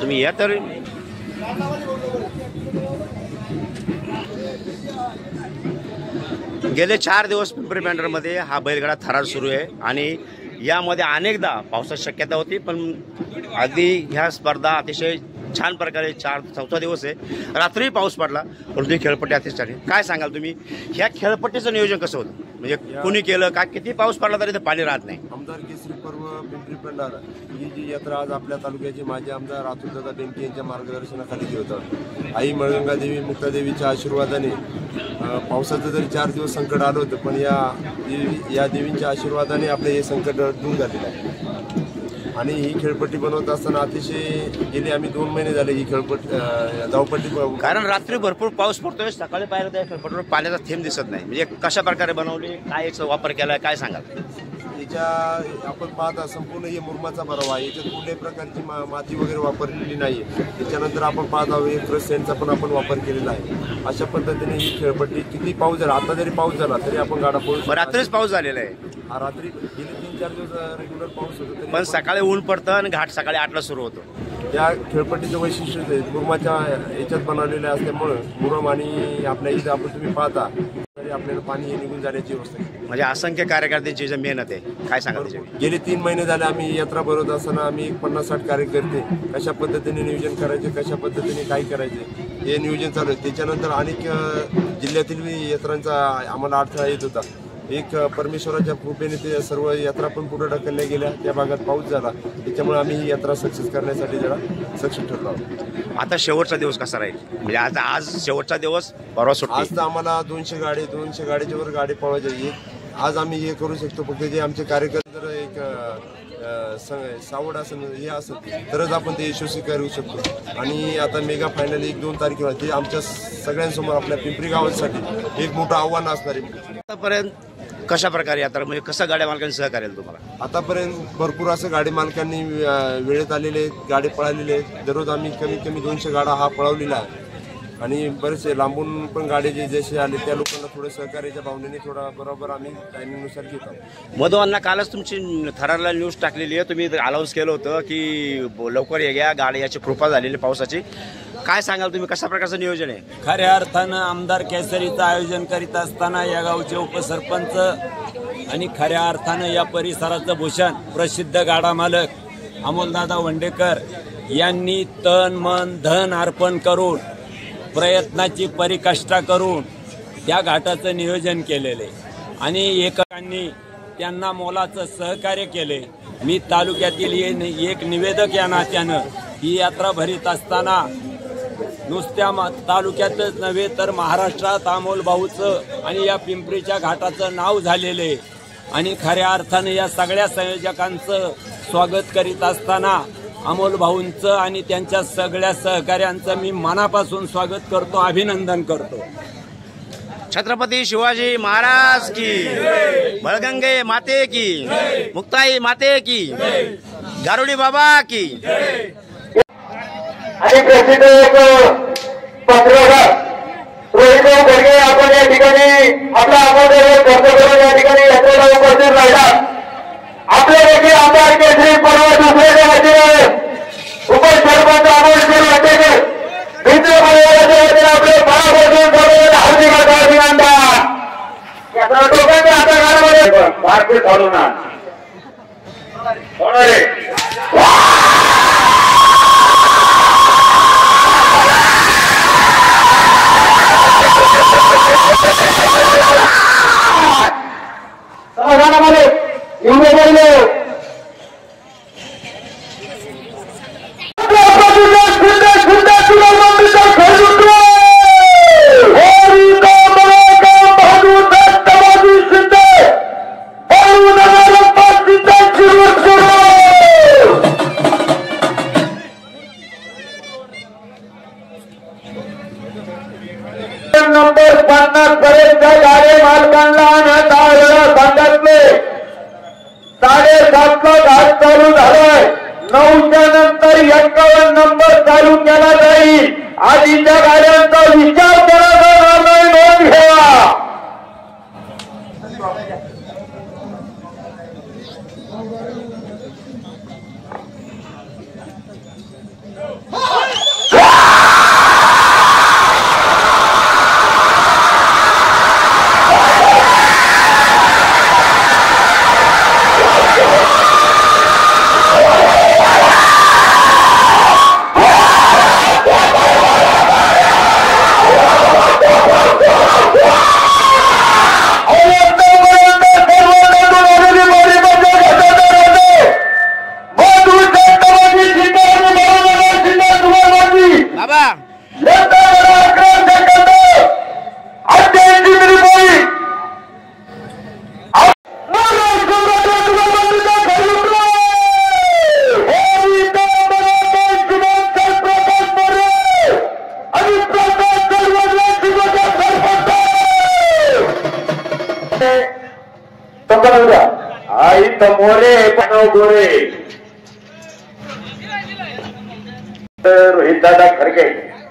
तुम्ही या तर गेले 4 दिवस पिंपरी बँडरमध्ये हा बैलगाडा थरार सुरू आहे आणि यामध्ये अनेकदा पावसाची शक्यता होती, पण अगदी ह्या स्पर्धा अतिशय छान प्रकारे 4-4 दिवस आहे. रात्री पाऊस पडला परंतु ही खेळपट्टी अतिशय छान आहे. काय सांगाल तुम्ही ह्या खेळपट्टीचं नियोजन कसं होतं? म्हणजे कुणी केलं का? किती पाऊस पडला तरी ते पाणी राहत नाही. आमदार केसरी पर्व पिंपरी बँडारा ही जी यात्रा आज आपल्या तालुक्याचे माजी आमदार अतुलदादा बेनके यांच्या मार्गदर्शनाखाली घेत होतं. आई मळगंगा देवी मुक्तादेवीच्या आशीर्वादाने पावसाचं जरी 4 दिवस संकट आलं होतं, पण या देवींच्या आशीर्वादाने आपले हे संकट दूर झालेलं आहे. आणि ही खेळपट्टी बनवत असताना अतिशय गेले आम्ही 2 महिने झाले ही धावपट्टी, कारण रात्री भरपूर पाऊस पडतोय, सकाळी पाहिलं तर खेळपट्टीवर पाण्याचा थेंब दिसत नाही. म्हणजे कशा प्रकारे बनवली, काय याचा वापर केला, काय सांगाल? याच्या आपण पाहता संपूर्ण हे मुरमाचा भराव आहे. याच्यात कुठल्याही प्रकारची माती वगैरे वापरलेली नाही आहे. त्याच्यानंतर आपण पाहता एक रस्त्यांचा पण आपण वापर केलेला आहे. अशा पद्धतीने ही खेळपट्टी किती पाऊस झाला, आता जरी पाऊस झाला तरी आपण गाडा पाऊस, रात्रीच पाऊस झालेला आहे. रात्री गेले 3-4 दिवस रेग्युलर पाऊस होतो, पण सकाळी ऊन पडतं आणि घाट सकाळी 8ला सुरू होतो. या खेळपट्टीचं वैशिष्ट्य मुरमाच्या याच्यात बनवलेलं असल्यामुळं मुरम आणि आपल्या इथं आपण तुम्ही पाहता तरी आपल्याला पाणी हे निघून जाण्याची व्यवस्था आहे. म्हणजे असंख्य कार्यकर्त्यांची जी मेहनत आहे, काय सांगाल? गेले 3 महिने झाले आम्ही यात्रा भरवत असताना आम्ही 50-60 कार्यकर्ते कशा पद्धतीने नियोजन करायचे, कशा पद्धतीने काय करायचे हे नियोजन चालू आहे. त्याच्यानंतर अनेक जिल्ह्यातील यात्रांचा आम्हाला अडथळा येत होता. एक परमेश्वराच्या कृपेने ते सर्व यात्रा पण पुढे ढकलल्या गेल्या. त्या भागात पाऊस झाला, त्याच्यामुळे आम्ही ही यात्रा सक्सेस करण्यासाठी जरा सक्षम ठरलो आहोत. आता शेवटचा दिवस कसा राहील? म्हणजे आज शेवटचा दिवस, परवा सुट्टी. आज तर आम्हाला 200 गाडीच्या वर गाडी पळवायची. आज आम्ही हे करू शकतो फक्त जे आमचे कार्यकर्ते जर एक सावड असेल हे असेल तरच आपण ते यशस्वी करू शकतो. आणि आता मेगा फायनल 1-2 तारखेला ते आमच्या सगळ्यांसमोर आपल्या पिंपरी गावासाठी एक मोठं आव्हान असणार आहे. आतापर्यंत कशा प्रकारे यात्रा, म्हणजे कसं गाड्या मालकांनी सहकार्य तुम्हाला? आतापर्यंत भरपूर असं गाडी मालकांनी वेळेत आलेले आहेत, गाडी पळालेले आहेत. दररोज आम्ही कमीत कमी 200 गाडा हा पळवलेला आहे. आणि बरेचसे लांबून पण गाडी जसे आले त्या लोकांना थोडं सहकार्याच्या भावनेने थोडा बरोबर आम्ही टायमिंगनुसार घेतो. मधुअण्णा, कालच तुमची थरारला न्यूज टाकलेली आहे, तुम्ही अनाऊन्स केलं होतं की लवकर या गाडी याची कृपा झालेली पावसाची. काय सांगाल तुम्ही, कशा प्रकारचं नियोजन आहे? खऱ्या अर्थानं आमदार केसरीचं आयोजन करीत असताना या गावचे उपसरपंच आणि खऱ्या अर्थानं या परिसराचं भूषण प्रसिद्ध गाडा मालक अमोलदादा वंडेकर यांनी तन मन धन अर्पण करून प्रयत्नाची परिकाष्ठा करून त्या घाटाचं नियोजन केलेले आणि एकांनी त्यांना मोलाचं सहकार्य केले. मी तालुक्यातील एक निवेदक या नात्यानं ही यात्रा भरीत असताना नुसत्या तालुक्यातच नव्हे तर महाराष्ट्रात अमोल भाऊचं आणि या पिंपरीच्या घाटाचं नाव झालेले आणि खऱ्या अर्थानं या सगळ्या संयोजकांचं स्वागत करीत असताना अमोल भाऊंचं आणि त्यांच्या सगळ्या सहकार्यांचं मी मनापासून स्वागत करतो, अभिनंदन करतो. छत्रपती शिवाजी महाराज की, बळगंगे माते की, मुक्ताई माते की, गारुडी बाबा की. आणि प्रसिद्ध एक पत्रकार रोहित खडगे आपण या ठिकाणी आपला अमोल खर्च करून या ठिकाणी यात्रेला उपस्थित राहिला. आपल्यापैकी आमदार केसरी पर्व दुसऱ्याच्या वतीने उपसरपंच अमोल वाटेकर मित्र परिवाराच्या वतीने आपले मनापासून हार्दिक अभिनंदन. यात्रा लोकांच्या हाताखाली भारतीय चालवणार समाधानामध्ये येऊन पहिले नंबर 50 पर्यंत गाडी मालकांना सांगितले 7:30ला घाट चालू झालाय. 9च्या नंतर 51 नंबर चालू केला जाईल. आधीच्या गाड्यांचा विचार करायचा नाही, नोंद घ्या. बाजू द्या. आई तमोरे बनव गोरे रोहित दादा खडके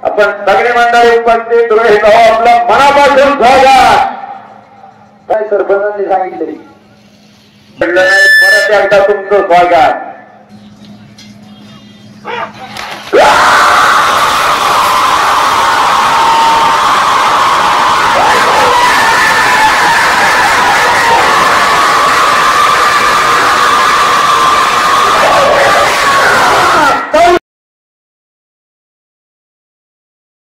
आपण सगळे मंडळी उपस्थित रोहित आपलं मनापासून स्वागत. काय सरपंचांनी सांगितले परत एकदा तुमचं स्वागत.